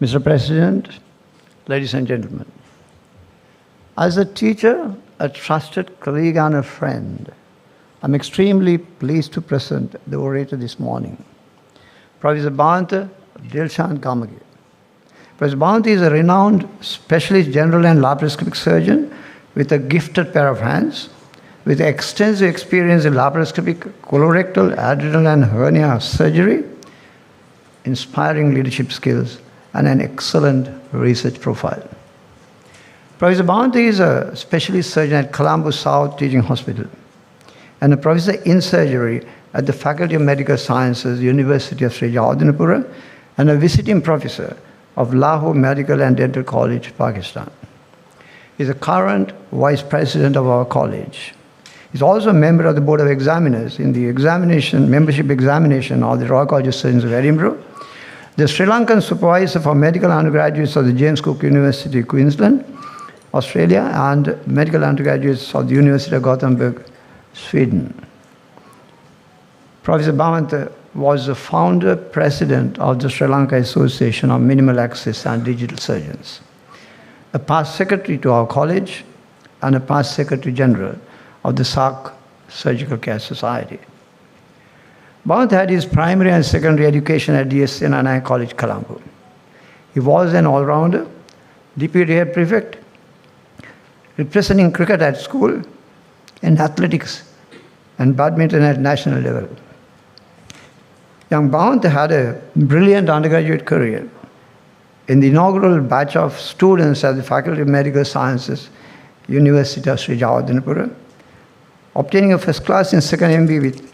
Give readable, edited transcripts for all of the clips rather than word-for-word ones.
Mr. President, ladies and gentlemen, as a teacher, a trusted colleague and a friend, I'm extremely pleased to present the orator this morning, Professor Bawantha Gamage. Professor Bawantha is a renowned specialist general and laparoscopic surgeon with a gifted pair of hands, with extensive experience in laparoscopic, colorectal, adrenal and hernia surgery, inspiring leadership skills, and an excellent research profile. Professor Bawantha is a specialist surgeon at Colombo South Teaching Hospital and a professor in surgery at the Faculty of Medical Sciences, University of Jayewardenepura, and a visiting professor of Lahore Medical and Dental College, Pakistan. He is a current vice president of our college. He is also a member of the Board of Examiners in the membership examination of the Royal College of Surgeons of Edinburgh, the Sri Lankan supervisor for medical undergraduates of the James Cook University, Queensland, Australia, and medical undergraduates of the University of Gothenburg, Sweden. Professor Bawantha was the founder president of the Sri Lanka Association of Minimal Access and Digital Surgeons, a past secretary to our college, and a past secretary general of the SARC Surgical Care Society. Bawantha had his primary and secondary education at DSNNI College, Colombo. He was an all-rounder, deputy head prefect, representing cricket at school, and athletics and badminton at national level. Young Bawantha had a brilliant undergraduate career in the inaugural batch of students at the Faculty of Medical Sciences, University of Jayewardenepura, obtaining a first class in second MB with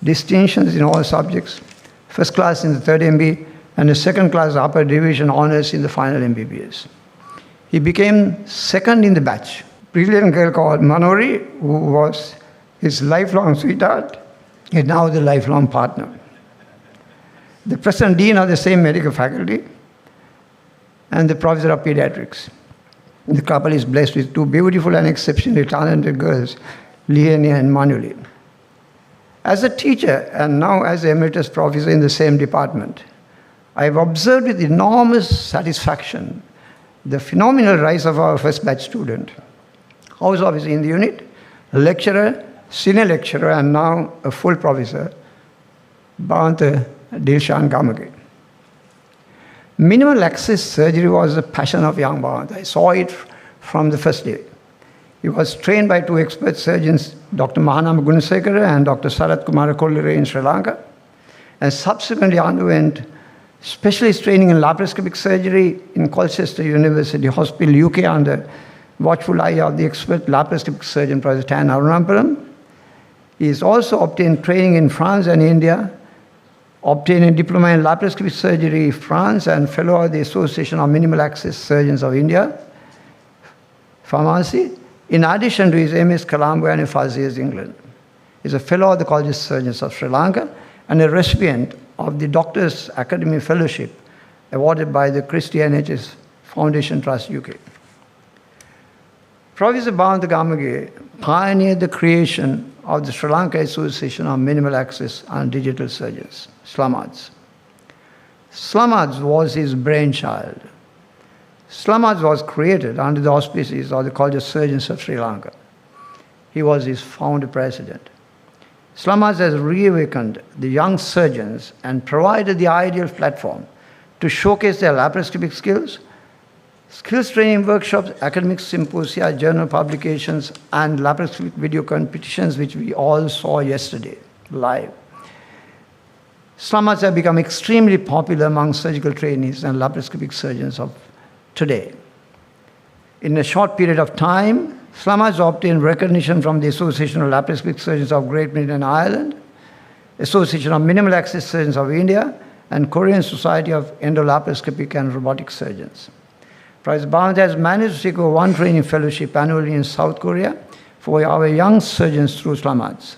distinctions in all subjects, first class in the third MB, and a second class upper division honors in the final MBBS. He became second in the batch. Brilliant girl called Manori, who was his lifelong sweetheart, is now the lifelong partner. The present dean of the same medical faculty, and the professor of pediatrics. The couple is blessed with two beautiful and exceptionally talented girls, Lienia and Manuli. As a teacher, and now as an emeritus professor in the same department, I have observed with enormous satisfaction the phenomenal rise of our first batch student, house officer in the unit, lecturer, senior lecturer, and now a full professor, Bawantha Gamage. Minimal access surgery was the passion of young Bawantha. I saw it from the first day. He was trained by two expert surgeons, Dr. Mahanama Gunasekara and Dr. Sarath Kumara Kollere in Sri Lanka, and subsequently underwent specialist training in laparoscopic surgery in Colchester University Hospital, UK, under watchful eye of the expert laparoscopic surgeon, Professor Tan Arunapuram. He has also obtained training in France and India, obtained a diploma in laparoscopic surgery in France, and fellow of the Association of Minimal Access Surgeons of India, Pharmacy, in addition to his MS Colombo and FRCS England. He is a fellow of the College of Surgeons of Sri Lanka and a recipient of the Doctors Academy Fellowship awarded by the Christie NHS Foundation Trust UK. Professor Bawantha Gamage pioneered the creation of the Sri Lanka Association of Minimal Access and Digital Surgeons, SLAMADS. SLAMADS was his brainchild. SLAMADS was created under the auspices of the College of Surgeons of Sri Lanka. He was his founder president. SLAMADS has reawakened the young surgeons and provided the ideal platform to showcase their laparoscopic skills, skills training workshops, academic symposia, journal publications, and laparoscopic video competitions, which we all saw yesterday live. SLAMADS have become extremely popular among surgical trainees and laparoscopic surgeons of today. In a short period of time, SLAMADS obtained recognition from the Association of Laparoscopic Surgeons of Great Britain and Ireland, Association of Minimal Access Surgeons of India, and Korean Society of Endolaparoscopic and Robotic Surgeons. Professor Bawantha has managed to secure one training fellowship annually in South Korea for our young surgeons through SLAMADS.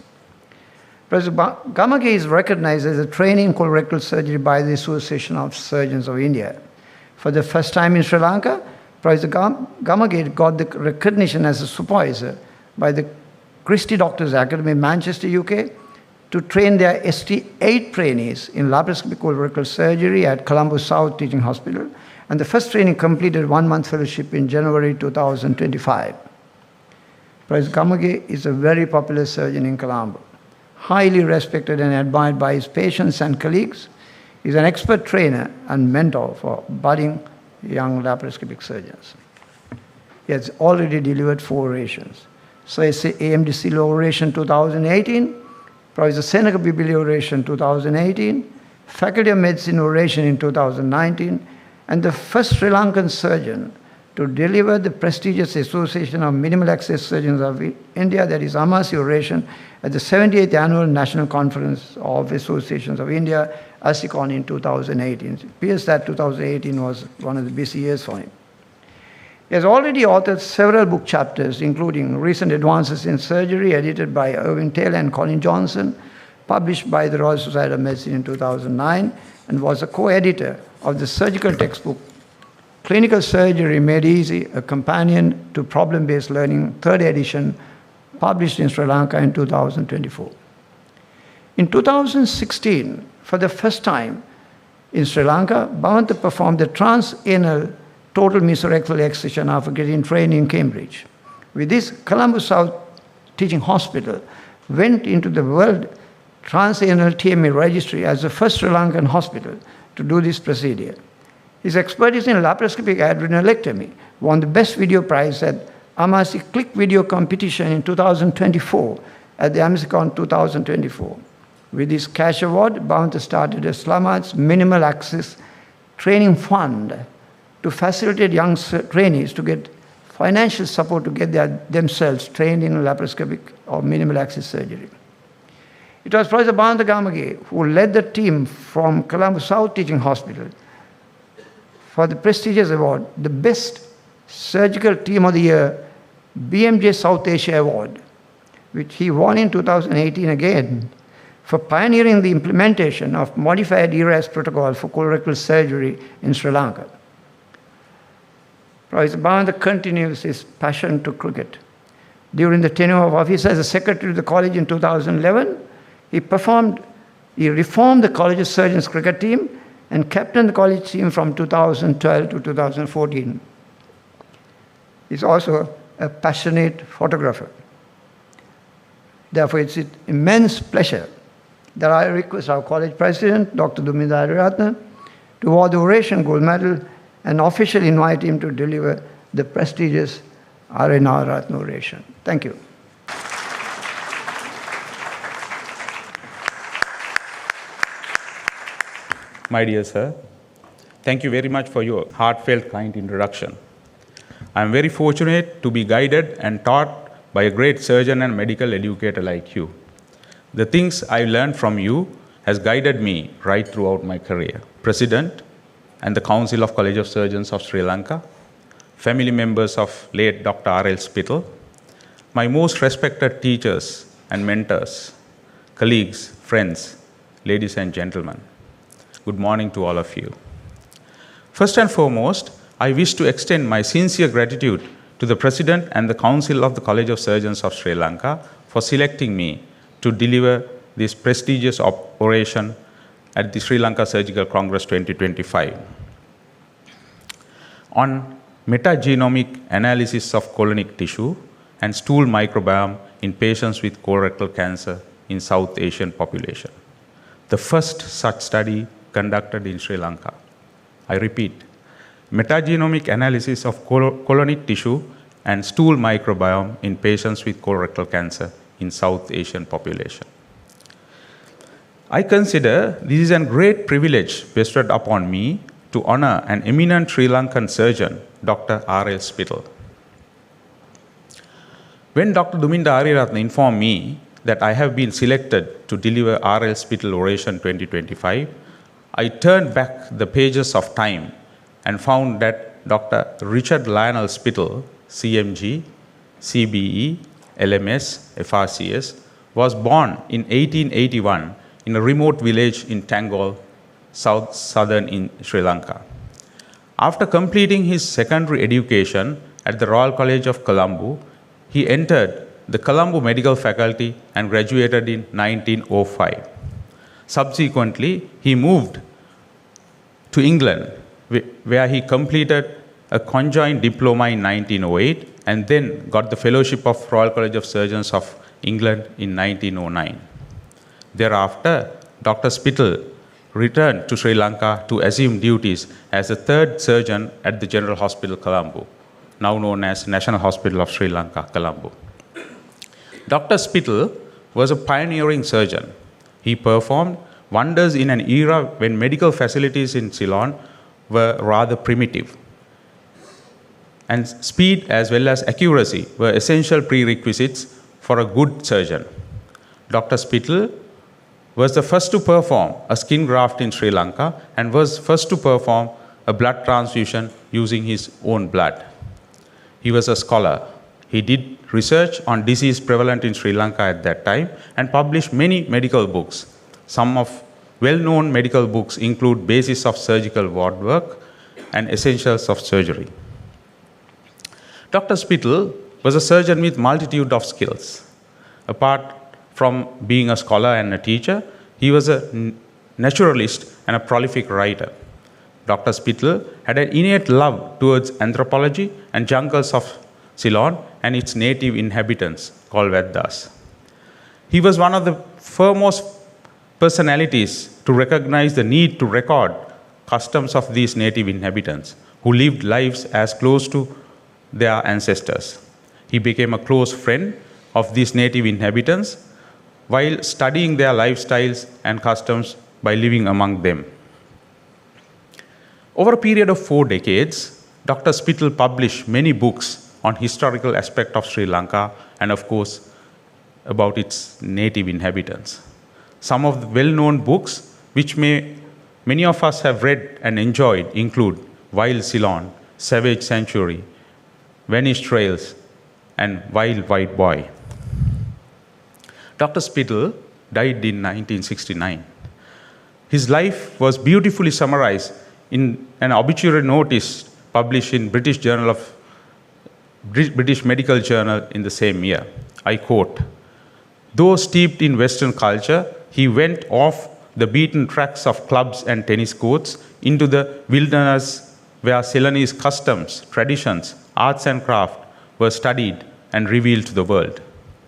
Professor Gamage is recognized as a trainee in colorectal surgery by the Association of Surgeons of India. For the first time in Sri Lanka, Professor Gamage got the recognition as a supervisor by the Christie Doctors Academy, Manchester, UK, to train their ST8 trainees in laparoscopic colorectal surgery at Colombo South Teaching Hospital and the first training completed 1-month fellowship in January 2025. Professor Gamage is a very popular surgeon in Colombo, highly respected and admired by his patients and colleagues. He is an expert trainer and mentor for budding young laparoscopic surgeons. He has already delivered 4 orations. So it's AMDC Oration 2018, Professor Seneca Bibili Oration 2018, Faculty of Medicine Oration in 2019, and the first Sri Lankan surgeon to deliver the prestigious Association of Minimal Access Surgeons of India, that is Amasi Oration, at the 78th Annual National Conference of Associations of India, ASICON in 2018. It appears that 2018 was one of the busy years for him. He has already authored several book chapters, including Recent Advances in Surgery, edited by Irving Taylor and Colin Johnson, published by the Royal Society of Medicine in 2009, and was a co-editor of the surgical textbook, Clinical Surgery Made Easy, a companion to problem-based learning, 3rd edition, published in Sri Lanka in 2024. In 2016, for the first time in Sri Lanka, Bawantha performed the transanal total mesorectal excision after getting trained in Cambridge. With this, Colombo South Teaching Hospital went into the World Transanal TMA Registry as the first Sri Lankan hospital to do this procedure. His expertise in laparoscopic adrenalectomy won the Best Video Prize at Amasi Click Video Competition in 2024 at the AMSICON 2024. With this cash award, Bawantha started a SLAMAT's Minimal Access Training Fund to facilitate young trainees to get financial support to get themselves trained in laparoscopic or minimal access surgery. It was Professor Bawantha Gamage who led the team from Colombo South Teaching Hospital for the prestigious award, the Best Surgical Team of the Year, BMJ South Asia Award, which he won in 2018 again for pioneering the implementation of modified ERAS protocol for colorectal surgery in Sri Lanka. Professor Bawantha continues his passion to cricket. During the tenure of office as a secretary of the college in 2011, he reformed the College of Surgeons cricket team and captained the college team from 2012 to 2014. He's also a passionate photographer. Therefore, it's an immense pleasure that I request our college president, Dr. Duminda Ariyaratne, to award the Oration Gold Medal and officially invite him to deliver the prestigious Ariyaratne Oration. Thank you. My dear sir, thank you very much for your heartfelt, kind introduction. I am very fortunate to be guided and taught by a great surgeon and medical educator like you. The things I learned from you has guided me right throughout my career. President and the Council of College of Surgeons of Sri Lanka, family members of late Dr. R.L. Spittle, my most respected teachers and mentors, colleagues, friends, ladies and gentlemen. Good morning to all of you. First and foremost, I wish to extend my sincere gratitude to the President and the Council of the College of Surgeons of Sri Lanka for selecting me to deliver this prestigious oration at the Sri Lanka Surgical Congress 2025 on metagenomic analysis of colonic tissue and stool microbiome in patients with colorectal cancer in South Asian population. The first such study conducted in Sri Lanka. I repeat, metagenomic analysis of colonic tissue and stool microbiome in patients with colorectal cancer in South Asian population. I consider this is a great privilege bestowed upon me to honor an eminent Sri Lankan surgeon, Dr. R.L. Spittle. When Dr. Duminda Ariyaratne informed me that I have been selected to deliver R.L. Spittle Oration 2025, I turned back the pages of time and found that Dr. Richard Lionel Spittle, CMG, CBE, LMS, FRCS, was born in 1881 in a remote village in Tangol, southern in Sri Lanka. After completing his secondary education at the Royal College of Colombo, he entered the Colombo Medical Faculty and graduated in 1905. Subsequently, he moved to England where he completed a conjoined diploma in 1908 and then got the fellowship of Royal College of Surgeons of England in 1909. Thereafter, Dr. Spittle returned to Sri Lanka to assume duties as the third surgeon at the General Hospital, Colombo, now known as National Hospital of Sri Lanka, Colombo. Dr. Spittle was a pioneering surgeon. He performed wonders in an era when medical facilities in Ceylon were rather primitive. And speed as well as accuracy were essential prerequisites for a good surgeon. Dr. Spittle was the first to perform a skin graft in Sri Lanka and was first to perform a blood transfusion using his own blood. He was a scholar. He did research on disease prevalent in Sri Lanka at that time and published many medical books. Some of well-known medical books include Basis of Surgical Ward Work and Essentials of Surgery. Dr. Spittle was a surgeon with multitude of skills. Apart from being a scholar and a teacher, he was a naturalist and a prolific writer. Dr. Spittle had an innate love towards anthropology and jungles of Ceylon and its native inhabitants called Veddas. He was one of the foremost personalities to recognize the need to record customs of these native inhabitants who lived lives as close to their ancestors. He became a close friend of these native inhabitants while studying their lifestyles and customs by living among them. Over a period of 4 decades, Dr. Spittle published many books on historical aspects of Sri Lanka and, of course, about its native inhabitants. Some of the well-known books which many of us have read and enjoyed include Wild Ceylon, Savage Sanctuary, Venice Trails, and Wild White Boy. Dr. Spittle died in 1969. His life was beautifully summarized in an obituary notice published in British Medical Journal in the same year. I quote, "Though steeped in Western culture, he went off the beaten tracks of clubs and tennis courts into the wilderness where Ceylonese customs, traditions, arts and craft were studied and revealed to the world."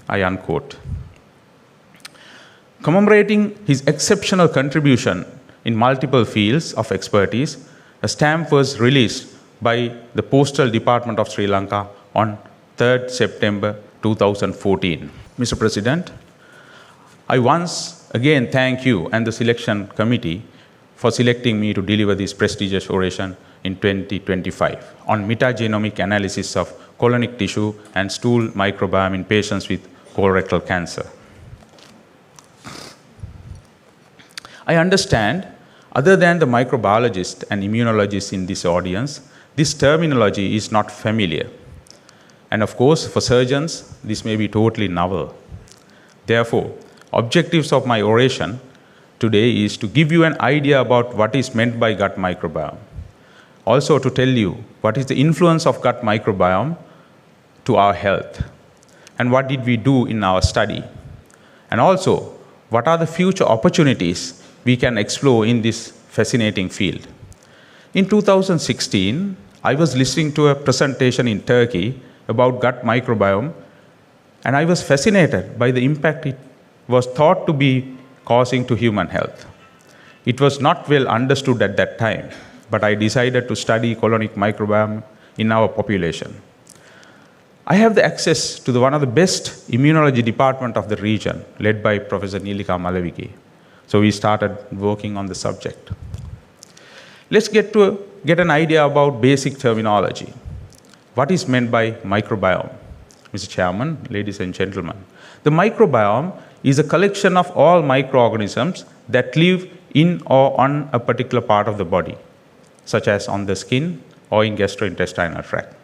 I unquote. Commemorating his exceptional contribution in multiple fields of expertise, a stamp was released by the Postal Department of Sri Lanka on 3rd September 2014. Mr. President, I once again thank you and the selection committee for selecting me to deliver this prestigious oration in 2025 on metagenomic analysis of colonic tissue and stool microbiome in patients with colorectal cancer. I understand, other than the microbiologist and immunologist in this audience, this terminology is not familiar. And of course, for surgeons, this may be totally novel. Therefore, objectives of my oration today is to give you an idea about what is meant by gut microbiome. Also to tell you what is the influence of gut microbiome to our health and what did we do in our study. And also, what are the future opportunities we can explore in this fascinating field. In 2016, I was listening to a presentation in Turkey about gut microbiome, and I was fascinated by the impact it was thought to be causing to human health. It was not well understood at that time, but I decided to study colonic microbiome in our population. I have the access to one of the best immunology department of the region, led by Professor Nilika Malaviki. So we started working on the subject. Let's get an idea about basic terminology. What is meant by microbiome? Mr. Chairman, ladies and gentlemen, the microbiome is a collection of all microorganisms that live in or on a particular part of the body, such as on the skin or in gastrointestinal tract.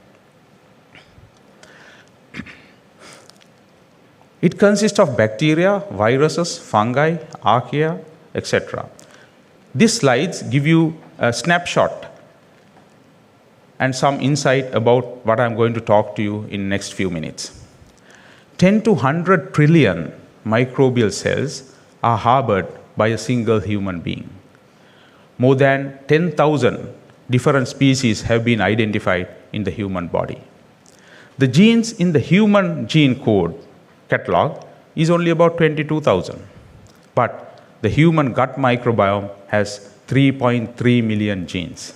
It consists of bacteria, viruses, fungi, archaea, etc. These slides give you a snapshot and some insight about what I'm going to talk to you in the next few minutes. 10 to 100 trillion microbial cells are harbored by a single human being. More than 10,000 different species have been identified in the human body. The genes in the human gene code catalog is only about 22,000, but the human gut microbiome has 3.3 million genes,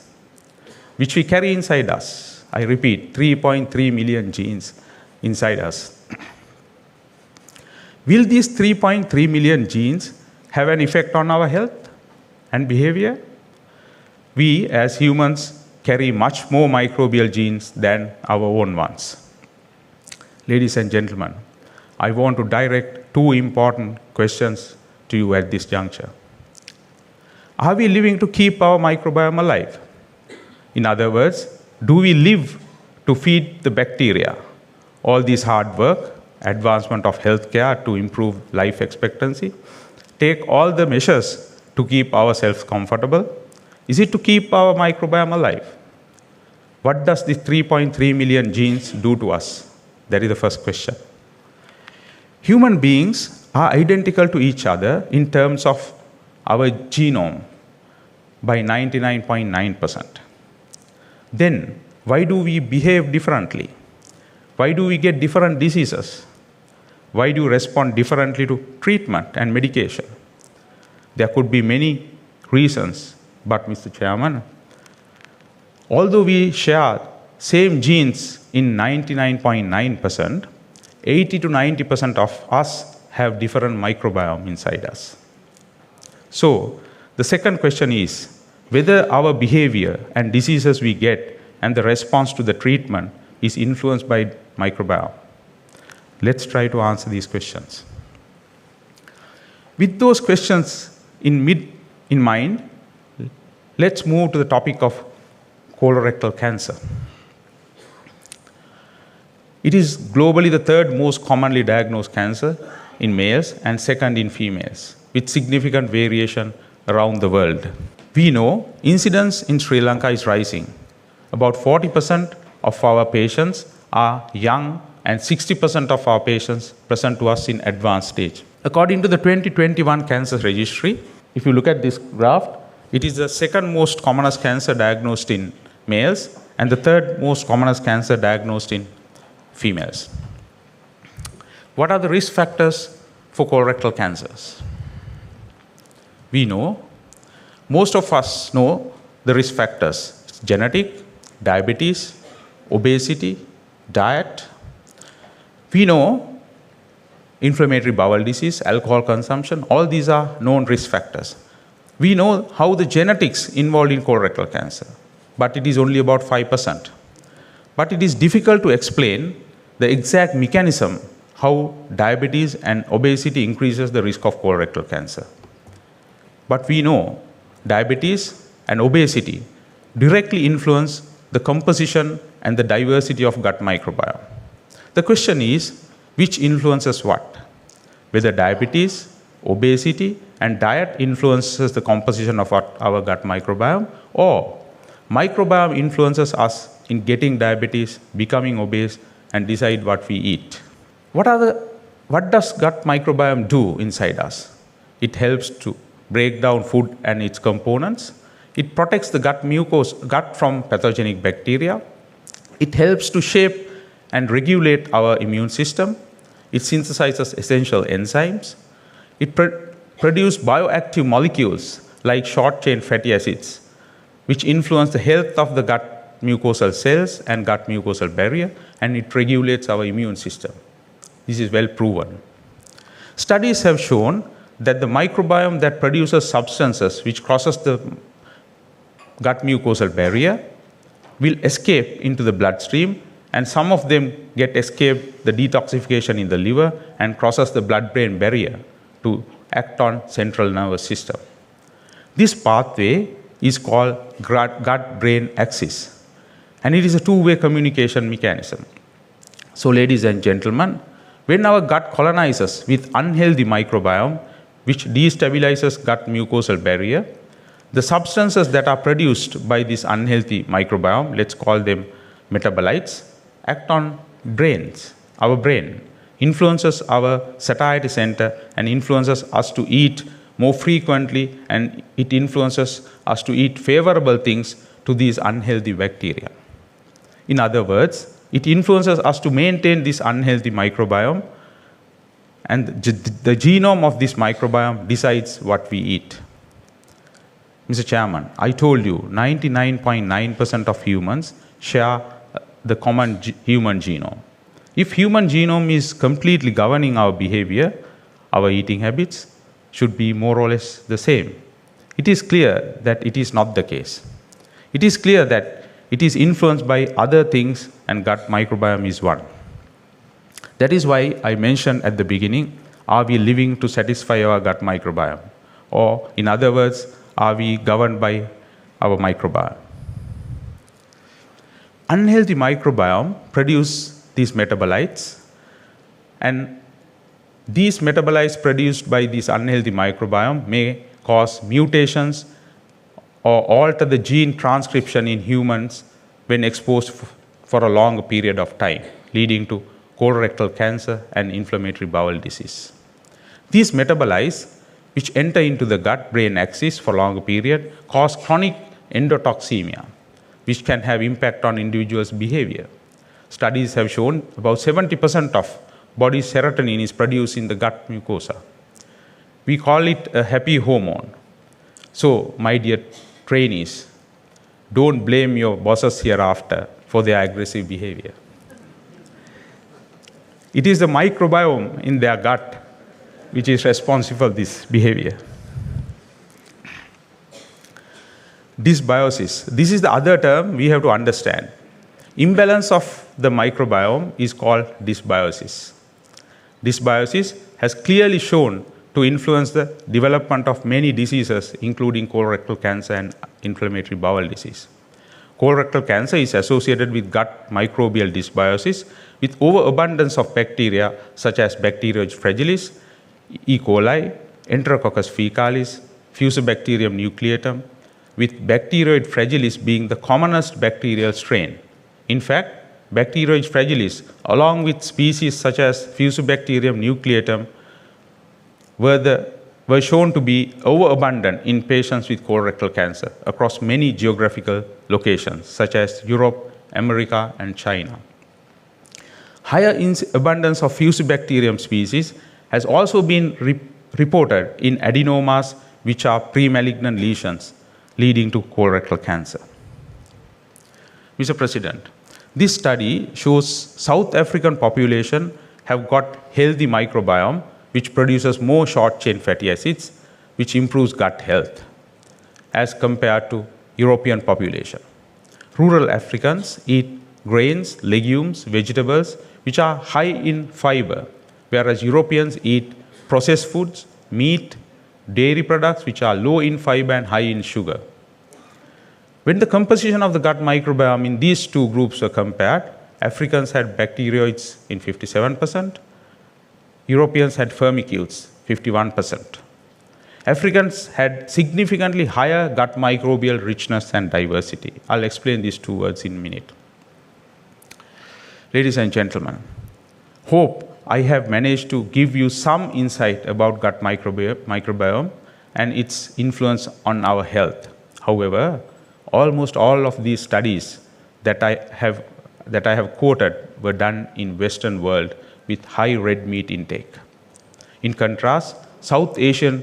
which we carry inside us. I repeat, 3.3 million genes inside us. Will these 3.3 million genes have an effect on our health and behavior? We as humans carry much more microbial genes than our own ones. Ladies and gentlemen, I want to direct two important questions to you at this juncture. Are we living to keep our microbiome alive? In other words, do we live to feed the bacteria? All this hard work, advancement of healthcare to improve life expectancy, take all the measures to keep ourselves comfortable. Is it to keep our microbiome alive? What does the 3.3 million genes do to us? That is the first question. Human beings are identical to each other in terms of our genome by 99.9%. Then, why do we behave differently? Why do we get different diseases? Why do you respond differently to treatment and medication? There could be many reasons, but Mr. Chairman, although we share same genes in 99.9%, 80 to 90% of us have different microbiome inside us. So, the second question is whether our behavior and diseases we get and the response to the treatment is influenced by microbiome. Let's try to answer these questions. With those questions in mind, let's move to the topic of colorectal cancer. It is globally the third most commonly diagnosed cancer in males and second in females, with significant variation around the world. We know incidence in Sri Lanka is rising. About 40% of our patients are young and 60% of our patients present to us in advanced stage. According to the 2021 Cancer Registry, if you look at this graph, it is the second most commonest cancer diagnosed in males and the third most commonest cancer diagnosed in females. What are the risk factors for colorectal cancers? We know, most of us know the risk factors. It's genetic, diabetes, obesity, diet. We know inflammatory bowel disease, alcohol consumption, all these are known risk factors. We know how the genetics involved in colorectal cancer, but it is only about 5%. But it is difficult to explain the exact mechanism how diabetes and obesity increases the risk of colorectal cancer. But we know diabetes and obesity directly influence the composition and the diversity of gut microbiome. The question is, which influences what? Whether diabetes, obesity, and diet influences the composition of our gut microbiome, or microbiome influences us in getting diabetes, becoming obese, and decide what we eat. What does gut microbiome do inside us? It helps to break down food and its components. It protects the gut from pathogenic bacteria. It helps to shape and regulate our immune system. It synthesizes essential enzymes. It produces bioactive molecules like short-chain fatty acids, which influence the health of the gut mucosal cells and gut mucosal barrier, and it regulates our immune system. This is well proven. Studies have shown that the microbiome that produces substances which crosses the gut mucosal barrier will escape into the bloodstream, and some of them escape the detoxification in the liver and crosses the blood-brain barrier to act on central nervous system. This pathway is called gut-brain axis, and it is a two-way communication mechanism. So, ladies and gentlemen, when our gut colonizes with unhealthy microbiome, which destabilizes gut mucosal barrier, the substances that are produced by this unhealthy microbiome, let's call them metabolites, act on our brain, influences our satiety center, and influences us to eat more frequently, and it influences us to eat favorable things to these unhealthy bacteria. In other words, it influences us to maintain this unhealthy microbiome, and the genome of this microbiome decides what we eat. Mr. Chairman, I told you 99.9% of humans share the common human genome. If human genome is completely governing our behavior, our eating habits should be more or less the same. It is clear that it is not the case. It is clear that it is influenced by other things, and gut microbiome is one. That is why I mentioned at the beginning, are we living to satisfy our gut microbiome? Or in other words, are we governed by our microbiome? Unhealthy microbiome produce these metabolites, and these metabolites produced by this unhealthy microbiome may cause mutations or alter the gene transcription in humans when exposed for a long period of time, leading to colorectal cancer and inflammatory bowel disease. These metabolites, which enter into the gut-brain axis for a long period, cause chronic endotoxemia, which can have impact on individuals' behavior. Studies have shown about 70% of body serotonin is produced in the gut mucosa. We call it a happy hormone. So, my dear trainees, don't blame your bosses hereafter for their aggressive behavior. It is the microbiome in their gut which is responsible for this behavior. Dysbiosis. This is the other term we have to understand. Imbalance of the microbiome is called dysbiosis. Dysbiosis has clearly shown to influence the development of many diseases, including colorectal cancer and inflammatory bowel disease. Colorectal cancer is associated with gut microbial dysbiosis with overabundance of bacteria such as Bacteroides fragilis, E. coli, Enterococcus fecalis, Fusobacterium nucleatum, with Bacteroides fragilis being the commonest bacterial strain. In fact, Bacteroides fragilis, along with species such as Fusobacterium nucleatum, were shown to be overabundant in patients with colorectal cancer across many geographical locations, such as Europe, America, and China. Higher abundance of Fusobacterium species has also been reported in adenomas, which are pre-malignant lesions leading to colorectal cancer. Mr. President, this study shows South African population have got healthy microbiome which produces more short-chain fatty acids, which improves gut health as compared to European population. Rural Africans eat grains, legumes, vegetables, which are high in fiber, whereas Europeans eat processed foods, meat, dairy products, which are low in fiber and high in sugar. When the composition of the gut microbiome in these two groups were compared, Africans had bacteroids in 57%, Europeans had firmicutes, 51%. Africans had significantly higher gut microbial richness and diversity. I'll explain these two words in a minute. Ladies and gentlemen, hope I have managed to give you some insight about gut microbiome and its influence on our health. However, almost all of these studies that I have quoted were done in Western world with high red meat intake. In contrast, South Asians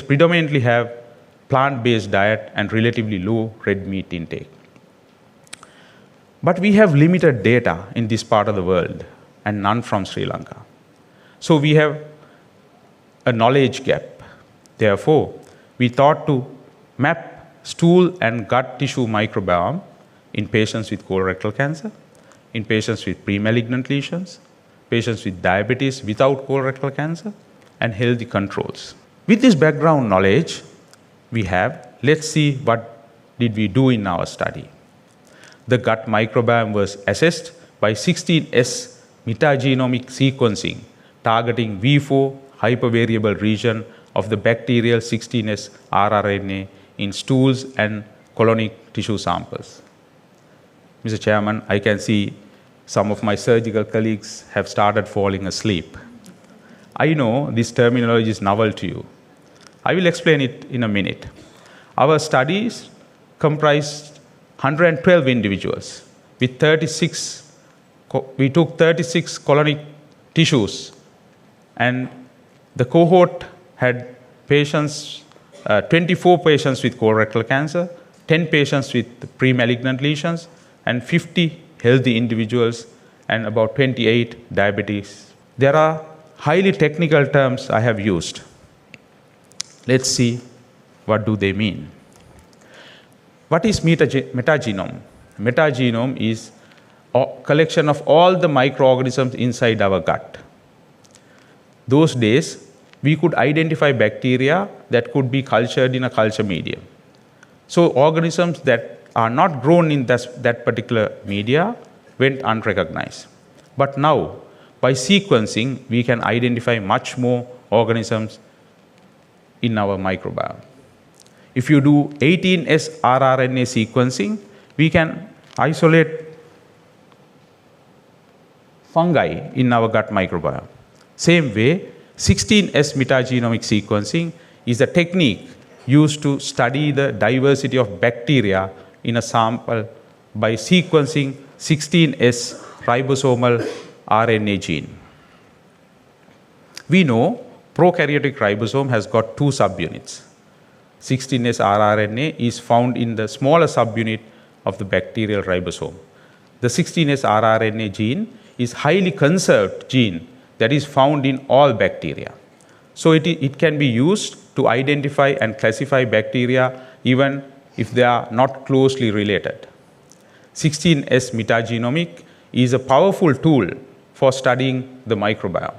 predominantly have plant-based diet and relatively low red meat intake. But we have limited data in this part of the world and none from Sri Lanka. So we have a knowledge gap. Therefore, we thought to map stool and gut tissue microbiome in patients with colorectal cancer, in patients with pre-malignant lesions, patients with diabetes without colorectal cancer, and healthy controls. With this background knowledge let's see what did we do in our study. The gut microbiome was assessed by 16S metagenomic sequencing targeting V4 hypervariable region of the bacterial 16S rRNA in stools and colonic tissue samples. Mr. Chairman, I can see some of my surgical colleagues have started falling asleep. I know this terminology is novel to you. I will explain it in a minute. Our studies comprised 112 individuals with 36. We took 36 colonic tissues, and the cohort had patients, 24 patients with colorectal cancer, 10 patients with pre-malignant lesions, and 50 healthy individuals, and about 28 diabetes. There are highly technical terms I have used. Let's see what do they mean. What is metagenome? Metagenome is a collection of all the microorganisms inside our gut. Those days, we could identify bacteria that could be cultured in a culture medium. So organisms that are not grown in that particular media went unrecognized. But now, by sequencing, we can identify much more organisms in our microbiome. If you do 18S rRNA sequencing, we can isolate fungi in our gut microbiome. Same way, 16S metagenomic sequencing is a technique used to study the diversity of bacteria in a sample by sequencing 16S ribosomal RNA gene. We know prokaryotic ribosome has got two subunits. 16S rRNA is found in the smaller subunit of the bacterial ribosome. The 16S rRNA gene is highly conserved gene that is found in all bacteria. So it can be used to identify and classify bacteria even if they are not closely related. 16S metagenomic is a powerful tool for studying the microbiome.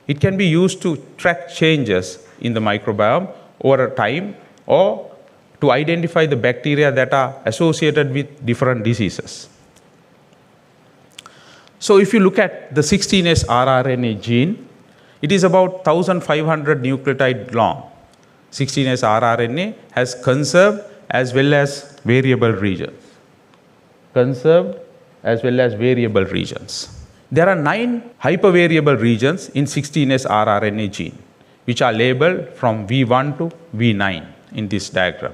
It can be used to track changes in the microbiome over a time or to identify the bacteria that are associated with different diseases. So if you look at the 16S rRNA gene, it is about 1,500 nucleotide long. 16S rRNA has conserved as well as variable regions. Conserved as well as variable regions. There are 9 hypervariable regions in 16S rRNA gene, which are labeled from V1 to V9 in this diagram.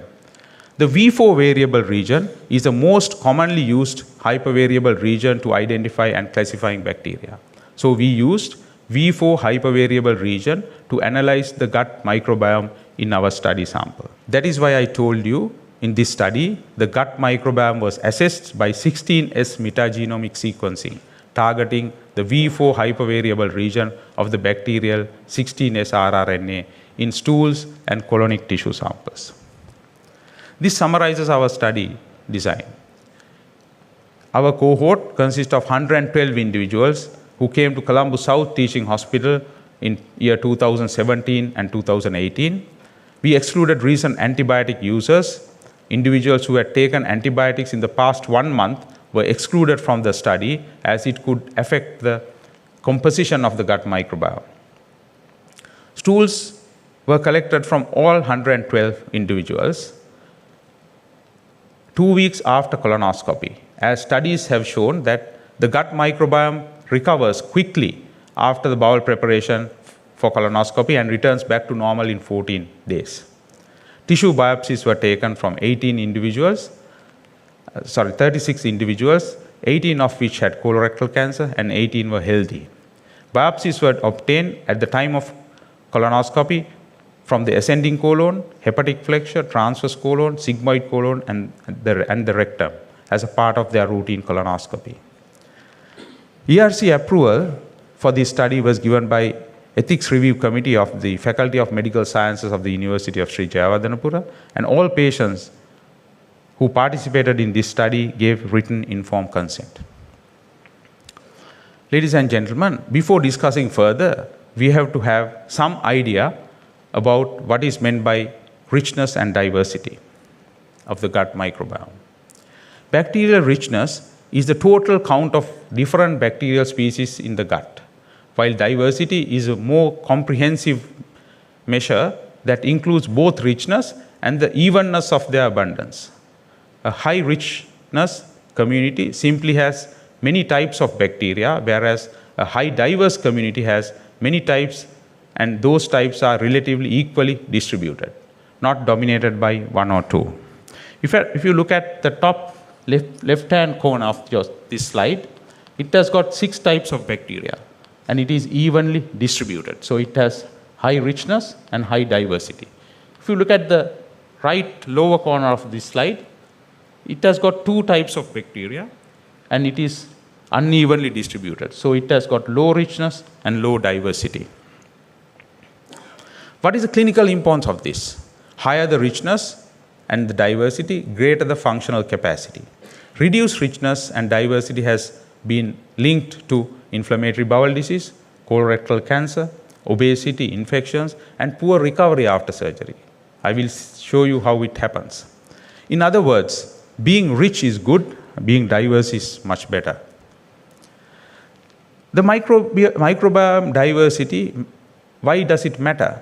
The V4 variable region is the most commonly used hypervariable region to identify and classifying bacteria. So we used V4 hypervariable region to analyze the gut microbiome in our study sample. That is why I told you in this study, the gut microbiome was assessed by 16S metagenomic sequencing, targeting the V4 hypervariable region of the bacterial 16S rRNA in stools and colonic tissue samples. This summarizes our study design. Our cohort consists of 112 individuals who came to Colombo South Teaching Hospital in year 2017 and 2018. We excluded recent antibiotic users. Individuals who had taken antibiotics in the past 1 month were excluded from the study as it could affect the composition of the gut microbiome. Stools were collected from all 112 individuals 2 weeks after colonoscopy, as studies have shown that the gut microbiome recovers quickly after the bowel preparation for colonoscopy and returns back to normal in 14 days. Tissue biopsies were taken from 36 individuals, 18 of which had colorectal cancer and 18 were healthy. Biopsies were obtained at the time of colonoscopy from the ascending colon, hepatic flexure, transverse colon, sigmoid colon, and the rectum as a part of their routine colonoscopy. ERC approval for this study was given by Ethics Review Committee of the Faculty of Medical Sciences of the University of Sri Jayewardenepura, and all patients who participated in this study gave written informed consent. Ladies and gentlemen, before discussing further, we have to have some idea about what is meant by richness and diversity of the gut microbiome. Bacterial richness is the total count of different bacterial species in the gut, while diversity is a more comprehensive measure that includes both richness and the evenness of their abundance. A high richness community simply has many types of bacteria, whereas a high diverse community has many types, and those types are relatively equally distributed, not dominated by one or two. If you look at the top left-hand corner of this slide, it has got 6 types of bacteria, and it is evenly distributed. So it has high richness and high diversity. If you look at the right lower corner of this slide, it has got 2 types of bacteria, and it is unevenly distributed. So it has got low richness and low diversity. What is the clinical importance of this? Higher the richness and the diversity, greater the functional capacity. Reduced richness and diversity has been linked to inflammatory bowel disease, colorectal cancer, obesity, infections, and poor recovery after surgery. I will show you how it happens. In other words, being rich is good, being diverse is much better. The microbiome diversity, why does it matter?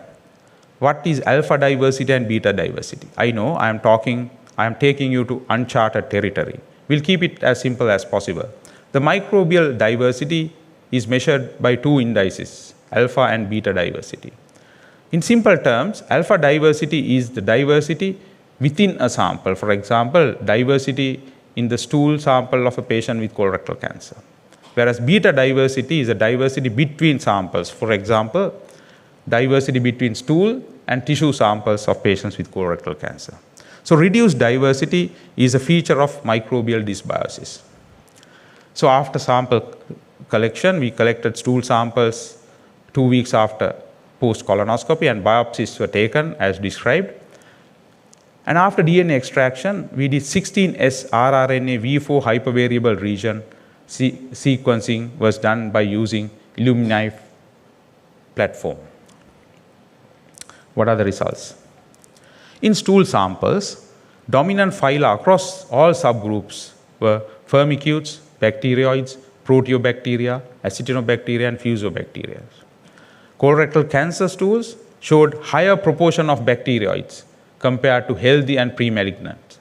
What is alpha diversity and beta diversity? I know I am taking you to uncharted territory. We'll keep it as simple as possible. The microbial diversity is measured by 2 indices, alpha and beta diversity. In simple terms, alpha diversity is the diversity within a sample. For example, diversity in the stool sample of a patient with colorectal cancer. Whereas beta diversity is a diversity between samples. For example, diversity between stool and tissue samples of patients with colorectal cancer. So reduced diversity is a feature of microbial dysbiosis. So after sample collection, we collected stool samples 2 weeks after post-colonoscopy, and biopsies were taken as described. And after DNA extraction, we did 16S rRNA V4 hypervariable region sequencing was done by using Illumina platform. What are the results? In stool samples, dominant phyla across all subgroups were firmicutes, bacteroids, proteobacteria, actinobacteria, and fusobacteria. Colorectal cancer stools showed higher proportion of bacteroids compared to healthy and pre-malignant.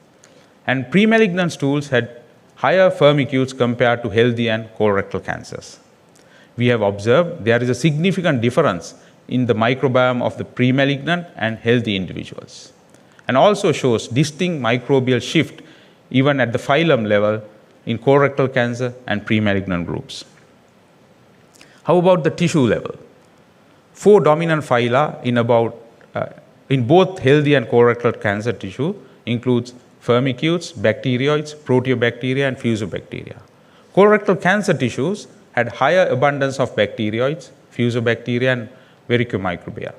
And pre-malignant stools had higher firmicutes compared to healthy and colorectal cancers. We have observed there is a significant difference in the microbiome of the pre-malignant and healthy individuals, and also shows distinct microbial shift even at the phylum level in colorectal cancer and pre-malignant groups. How about the tissue level? 4 dominant phyla in both healthy and colorectal cancer tissue includes firmicutes, bacteroids, proteobacteria, and fusobacteria. Colorectal cancer tissues had higher abundance of bacteroids, fusobacteria, and vericomicrobia.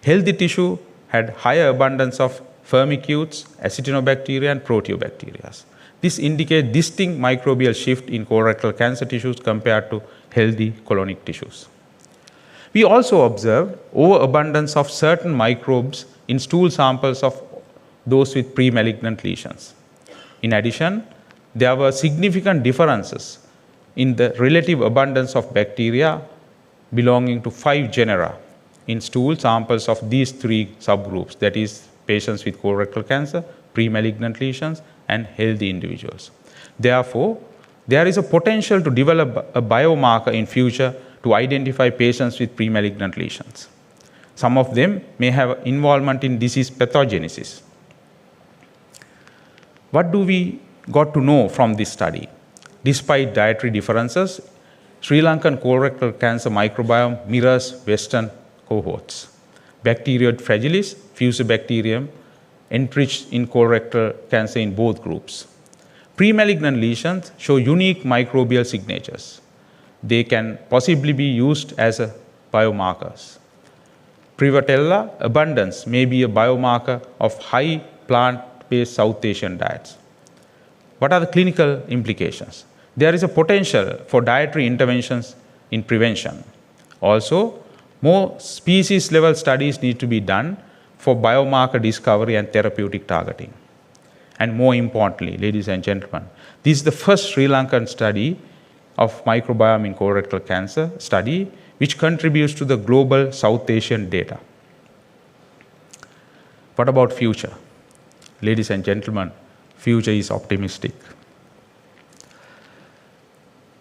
Healthy tissue had higher abundance of firmicutes, actinobacteria, and proteobacteria. This indicates distinct microbial shift in colorectal cancer tissues compared to healthy colonic tissues. We also observed overabundance of certain microbes in stool samples of those with pre-malignant lesions. In addition, there were significant differences in the relative abundance of bacteria belonging to 5 genera in stool samples of these 3 subgroups, that is, patients with colorectal cancer, pre-malignant lesions, and healthy individuals. Therefore, there is a potential to develop a biomarker in future to identify patients with pre-malignant lesions. Some of them may have involvement in disease pathogenesis. What do we got to know from this study? Despite dietary differences, Sri Lankan colorectal cancer microbiome mirrors Western cohorts. Bacteroid fragilis, fusobacterium, enriched in colorectal cancer in both groups. Pre-malignant lesions show unique microbial signatures. They can possibly be used as biomarkers. Prevotella abundance may be a biomarker of high plant-based South Asian diets. What are the clinical implications? There is a potential for dietary interventions in prevention. Also, more species-level studies need to be done for biomarker discovery and therapeutic targeting. And more importantly, ladies and gentlemen, this is the first Sri Lankan study of microbiome in colorectal cancer study which contributes to the global South Asian data. What about future? Ladies and gentlemen, future is optimistic.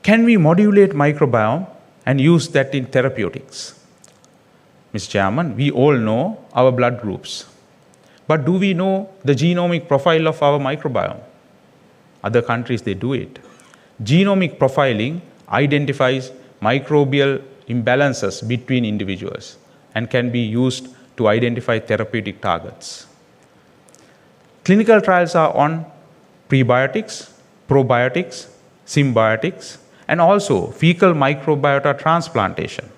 Can we modulate microbiome and use that in therapeutics? Mr. Chairman, we all know our blood groups. But do we know the genomic profile of our microbiome? Other countries, they do it. Genomic profiling identifies microbial imbalances between individuals and can be used to identify therapeutic targets. Clinical trials are on prebiotics, probiotics, symbiotics, and also fecal microbiota transplantation,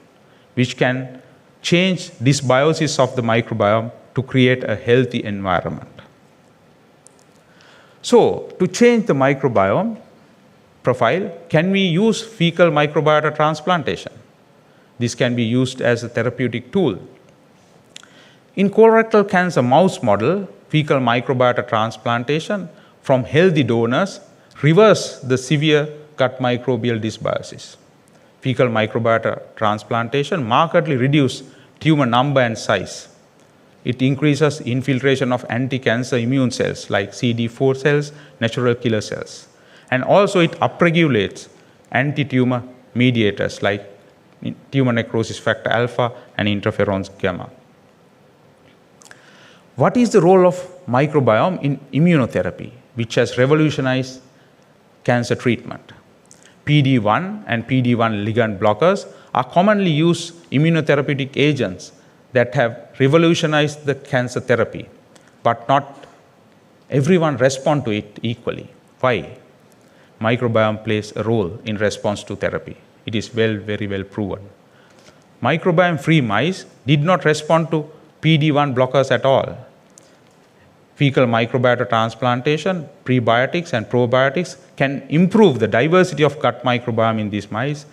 which can change dysbiosis of the microbiome to create a healthy environment. So, to change the microbiome profile, can we use fecal microbiota transplantation? This can be used as a therapeutic tool. In colorectal cancer mouse model, fecal microbiota transplantation from healthy donors reverse the severe gut microbial dysbiosis. Fecal microbiota transplantation markedly reduces tumor number and size. It increases infiltration of anti-cancer immune cells like CD4 cells, natural killer cells. And also it upregulates anti-tumor mediators like tumor necrosis factor alpha and interferons gamma. What is the role of microbiome in immunotherapy, which has revolutionized cancer treatment? PD-1 and PD-1 ligand blockers are commonly used immunotherapeutic agents that have revolutionized the cancer therapy, but not everyone responds to it equally. Why? Microbiome plays a role in response to therapy. It is very well proven. Microbiome-free mice did not respond to PD-1 blockers at all. Fecal microbiota transplantation, prebiotics and probiotics can improve the diversity of gut microbiome in these mice,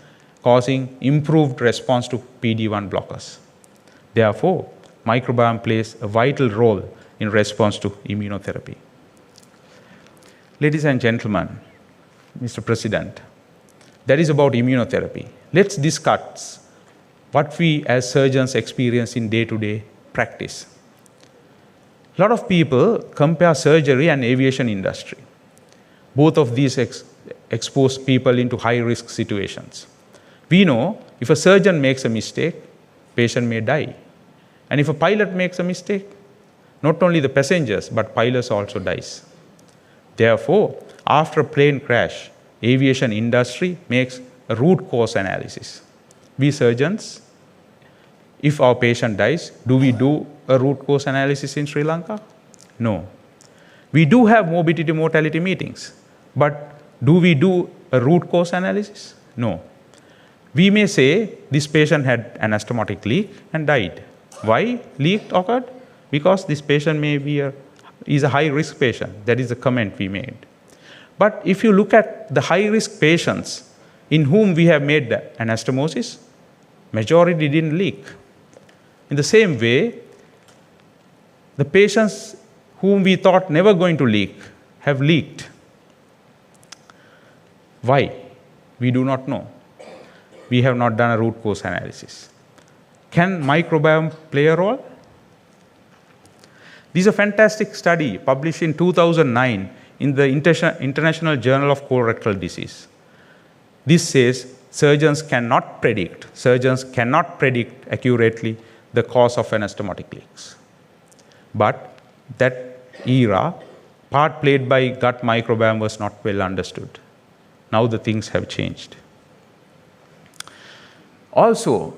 causing improved response to PD-1 blockers. Therefore, microbiome plays a vital role in response to immunotherapy. Ladies and gentlemen, Mr. President, that is about immunotherapy. Let's discuss what we as surgeons experience in day-to-day practice. A lot of people compare surgery and aviation industry. Both of these expose people into high-risk situations. We know if a surgeon makes a mistake, patient may die. And if a pilot makes a mistake, not only the passengers, but pilots also dies. Therefore, after a plane crash, aviation industry makes a root cause analysis. We surgeons, if our patient dies, do we do a root cause analysis in Sri Lanka? No. We do have morbidity mortality meetings, but do we do a root cause analysis? No. We may say this patient had anastomotic leak and died. Why leak occurred? Because this patient is a high-risk patient. That is the comment we made. But if you look at the high-risk patients in whom we have made the anastomosis, majority didn't leak. In the same way, the patients whom we thought never going to leak have leaked. Why? We do not know. We have not done a root cause analysis. Can microbiome play a role? This is a fantastic study published in 2009 in the International Journal of Colorectal Disease. This says surgeons cannot predict accurately the cause of anastomotic leaks. But that era, part played by gut microbiome was not well understood. Now the things have changed. Also,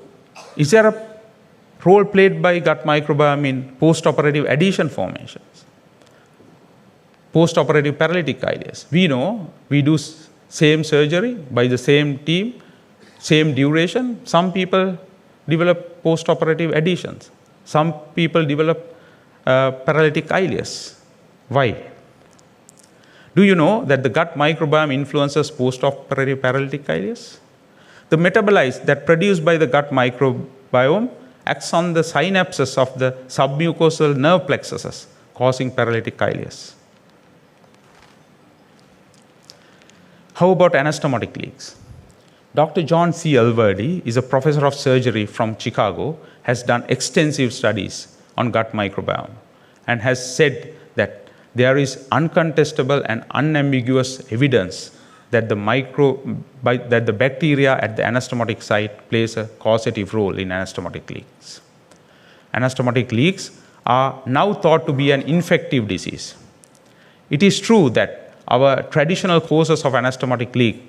is there a role played by gut microbiome in post-operative adhesion formations? Post-operative paralytic ileus. We know we do same surgery by the same team, same duration. Some people develop post-operative adhesions. Some people develop paralytic ileus. Why? Do you know that the gut microbiome influences post-operative paralytic ileus? The metabolites that produced by the gut microbiome acts on the synapses of the submucosal nerve plexuses, causing paralytic ileus. How about anastomotic leaks? Dr. John C. Alverdi is a professor of surgery from Chicago, has done extensive studies on gut microbiome and has said that there is uncontestable and unambiguous evidence that the bacteria at the anastomotic site plays a causative role in anastomotic leaks. Anastomotic leaks are now thought to be an infective disease. It is true that our traditional causes of anastomotic leak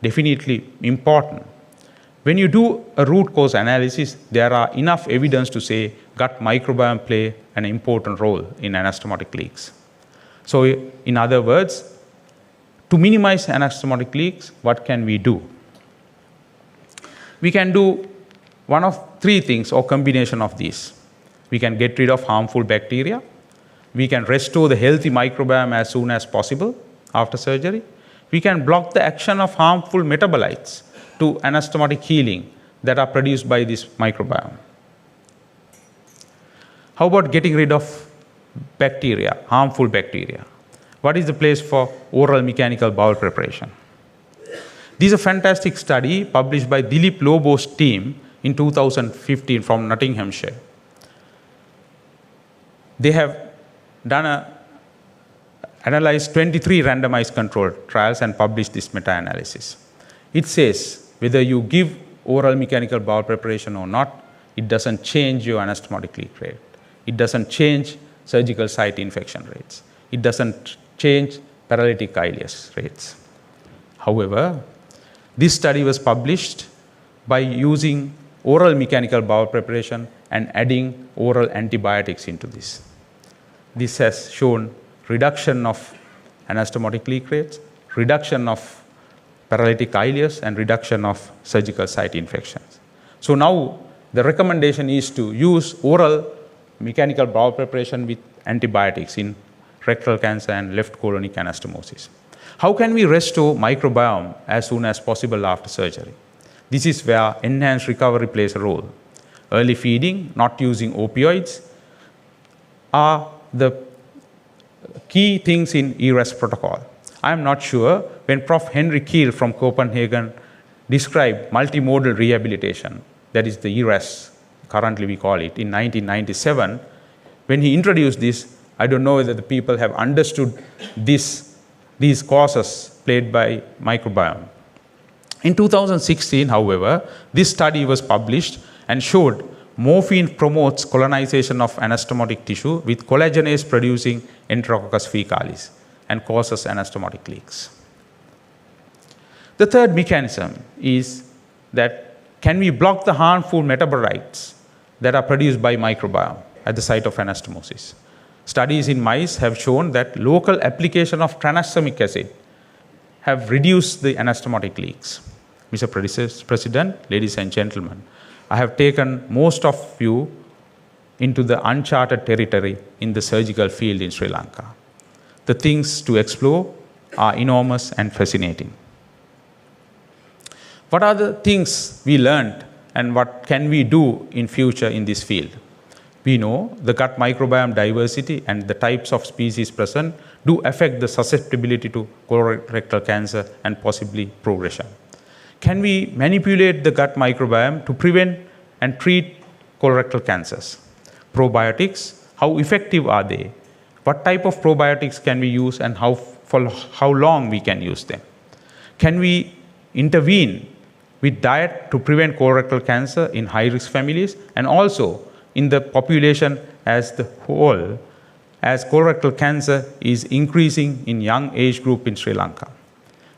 definitely important. When you do a root cause analysis, there are enough evidence to say gut microbiome play an important role in anastomotic leaks. So in other words, to minimize anastomotic leaks, what can we do? We can do one of three things or combination of these. We can get rid of harmful bacteria. We can restore the healthy microbiome as soon as possible after surgery. We can block the action of harmful metabolites to anastomotic healing that are produced by this microbiome. How about getting rid of bacteria, harmful bacteria? What is the place for oral mechanical bowel preparation? This is a fantastic study published by Dilip Lobo's team in 2015 from Nottinghamshire. They have analyzed 23 randomized controlled trials and published this meta-analysis. It says whether you give oral mechanical bowel preparation or not, it doesn't change your anastomotic leak rate. It doesn't change surgical site infection rates. It doesn't change paralytic ileus rates. However, this study was published by using oral mechanical bowel preparation and adding oral antibiotics into this. This has shown reduction of anastomotic leak rates, reduction of paralytic ileus, and reduction of surgical site infections. So now the recommendation is to use oral mechanical bowel preparation with antibiotics in rectal cancer and left colonic anastomosis. How can we restore microbiome as soon as possible after surgery? This is where enhanced recovery plays a role. Early feeding, not using opioids, are the key things in ERAS protocol. I am not sure when Prof. Henry Kiel from Copenhagen described multimodal rehabilitation, that is the ERAS, currently we call it, in 1997. When he introduced this, I don't know whether the people have understood these causes played by microbiome. In 2016, however, this study was published and showed morphine promotes colonization of anastomotic tissue with collagenase producing Enterococcus faecalis and causes anastomotic leaks. The third mechanism is that can we block the harmful metabolites that are produced by microbiome at the site of anastomosis? Studies in mice have shown that local application of tranexamic acid have reduced the anastomotic leaks. Mr. President, ladies and gentlemen, I have taken most of you into the uncharted territory in the surgical field in Sri Lanka. The things to explore are enormous and fascinating. What are the things we learned and what can we do in future in this field? We know the gut microbiome diversity and the types of species present do affect the susceptibility to colorectal cancer and possibly progression. Can we manipulate the gut microbiome to prevent and treat colorectal cancers? Probiotics, how effective are they? What type of probiotics can we use and for how long we can use them? Can we intervene with diet to prevent colorectal cancer in high-risk families and also in the population as the whole, as colorectal cancer is increasing in young age group in Sri Lanka?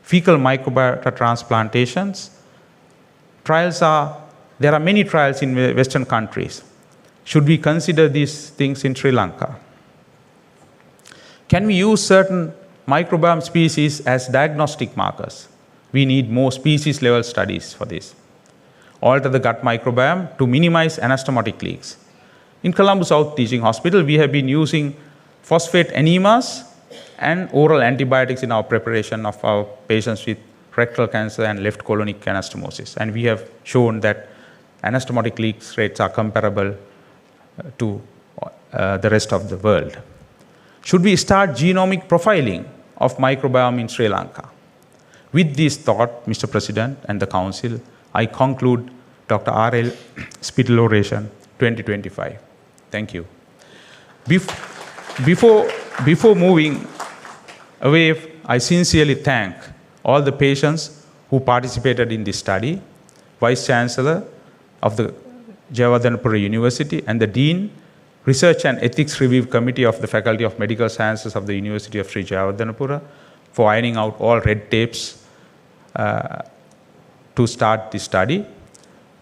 Fecal microbiota transplantations, there are many trials in Western countries. Should we consider these things in Sri Lanka? Can we use certain microbiome species as diagnostic markers? We need more species level studies for this. Alter the gut microbiome to minimize anastomotic leaks. In Colombo South Teaching Hospital, we have been using phosphate enemas and oral antibiotics in our preparation of our patients with rectal cancer and left colonic anastomosis. And we have shown that anastomotic leaks rates are comparable to the rest of the world. Should we start genomic profiling of microbiome in Sri Lanka? With this thought, Mr. President and the Council, I conclude Dr. R.L. Spittle Oration 2025. Thank you. Before moving away, I sincerely thank all the patients who participated in this study, Vice Chancellor of the Jayewardenepura University and the Dean, Research and Ethics Review Committee of the Faculty of Medical Sciences of the University of Sri Jayewardenepura for ironing out all red tapes to start the study.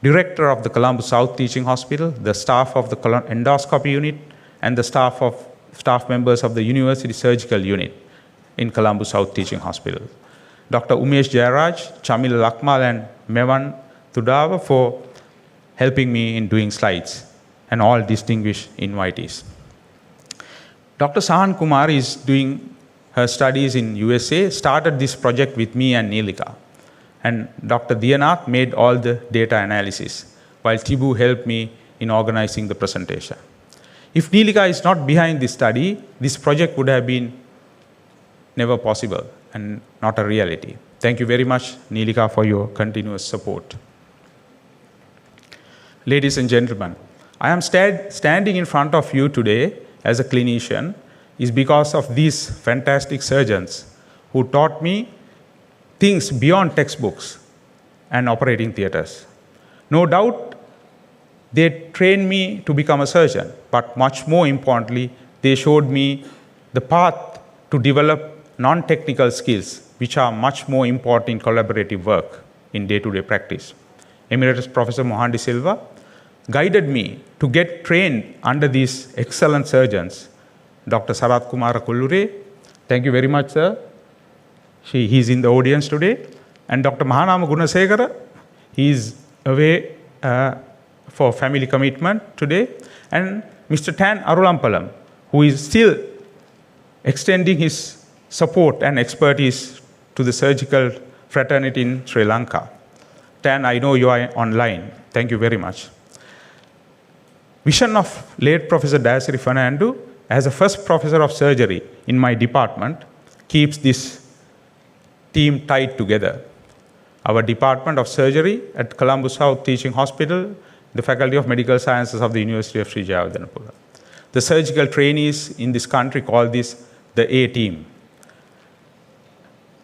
Director of the Colombo South Teaching Hospital, the staff of the endoscopy unit, and the staff members of the University Surgical Unit in Colombo South Teaching Hospital. Dr. Umesh Jayaraj, Chamil Lakmal, and Mevan Tudava for helping me in doing slides, and all distinguished invitees. Dr. Sahan Kumar is doing her studies in USA, started this project with me and Neelika. And Dr. Diyanath made all the data analysis, while Tibu helped me in organizing the presentation. If Neelika is not behind this study, this project would have been never possible and not a reality. Thank you very much, Neelika, for your continuous support. Ladies and gentlemen, I am standing in front of you today as a clinician is because of these fantastic surgeons who taught me things beyond textbooks and operating theaters. No doubt, they trained me to become a surgeon, but much more importantly, they showed me the path to develop non-technical skills, which are much more important in collaborative work in day-to-day practice. Emeritus Professor Mohan De Silva guided me to get trained under these excellent surgeons. Dr. Sarath Kumara Kullure, thank you very much, sir. He's in the audience today. And Dr. Mahanama Gunasekara, he is away for family commitment today. And Mr. Tan Arulampalam, who is still extending his support and expertise to the surgical fraternity in Sri Lanka. Tan, I know you are online. Thank you very much. Vision of late Professor Dayasiri Fernando as a first professor of surgery in my department keeps this team tied together. Our Department of Surgery at Colombo South Teaching Hospital, the Faculty of Medical Sciences of the University of Sri Jayewardenepura. The surgical trainees in this country call this the A-team.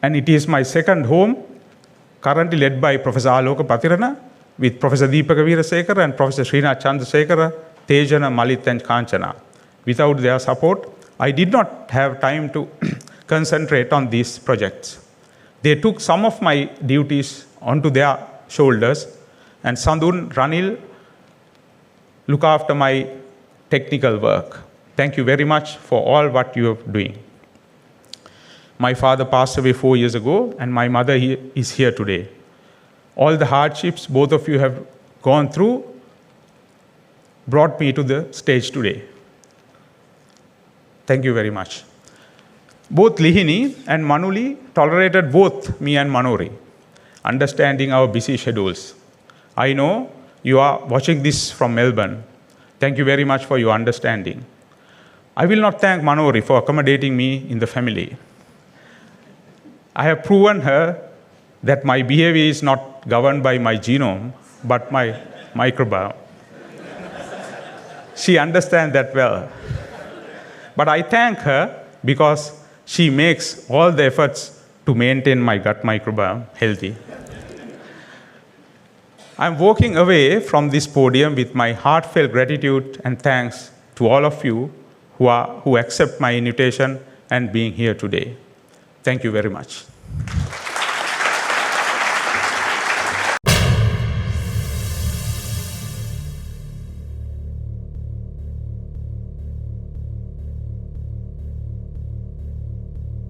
And it is my second home, currently led by Professor Aloka Patirana, with Professor Deepaka Veerasekara and Professor Srinath Chandrasekara, Tejana, Malit, and Kanchana. Without their support, I did not have time to concentrate on these projects. They took some of my duties onto their shoulders, and Sandun, Ranil look after my technical work. Thank you very much for all what you are doing. My father passed away 4 years ago, and my mother is here today. All the hardships both of you have gone through brought me to the stage today. Thank you very much. Both Lihini and Manuli tolerated both me and Manori, understanding our busy schedules. I know you are watching this from Melbourne. Thank you very much for your understanding. I will not thank Manori for accommodating me in the family. I have proven her that my behavior is not governed by my genome, but my microbiome. She understands that well. But I thank her because she makes all the efforts to maintain my gut microbiome healthy. I'm walking away from this podium with my heartfelt gratitude and thanks to all of you who accept my invitation and being here today. Thank you very much.